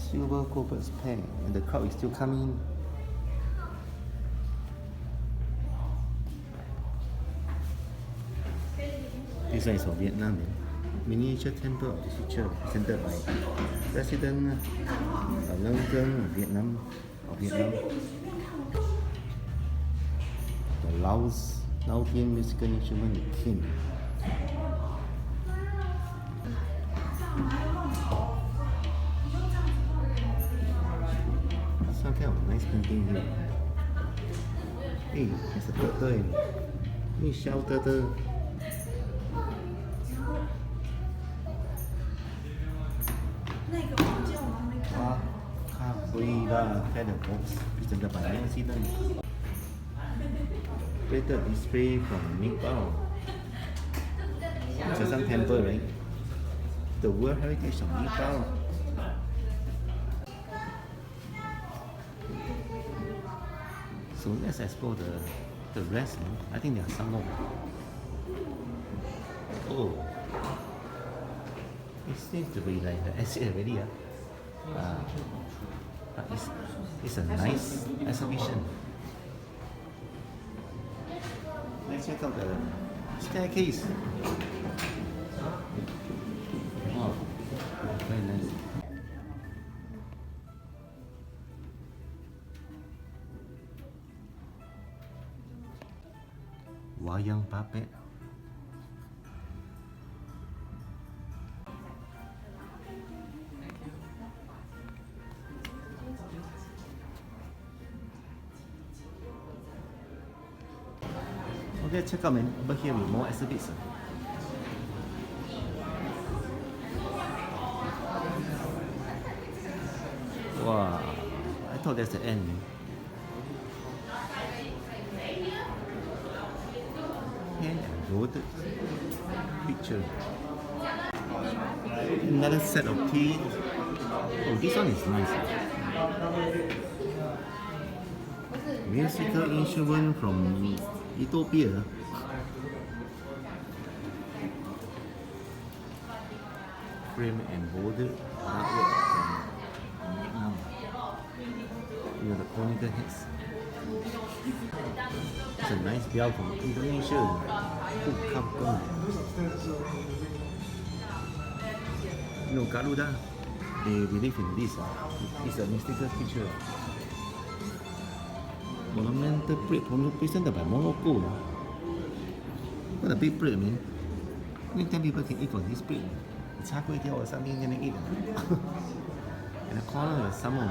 silver corpus paint, and the crowd is still coming. This one is for Vietnam. Miniature temple of the future presented by President Lincoln of Vietnam. The Lao Tian musical instrument, the king. Some kind of nice painting here. Hey, there's a turtle. Hey, shell turtle. Capoeira feather box presented by President. Plated display from Nepal. It's some temple, right? The World Heritage of Nepal. So let's explore the rest. I think there are some more. Oh, it seems to be like the exit already. But it's a nice exhibition. Let's check out the staircase. Wow, very nice. Wayang puppet. Okay, check out, man. Over here with more exhibits. Wow, I thought that's the end. Hand embroidered picture. Another set of teeth. Oh, this one is nice. Musical instrument from Ethiopia. Frame embroidered artwork from Vietnam. Here are the conical heads. It's a nice bell from Indonesia. Garuda, they believe in this. It's a mystical creature. Monumental plate presented by Morocco. What a big plate, man. Only 10 people can eat from this plate. It's char kway teow or something, then they eat. In the corner, there's someone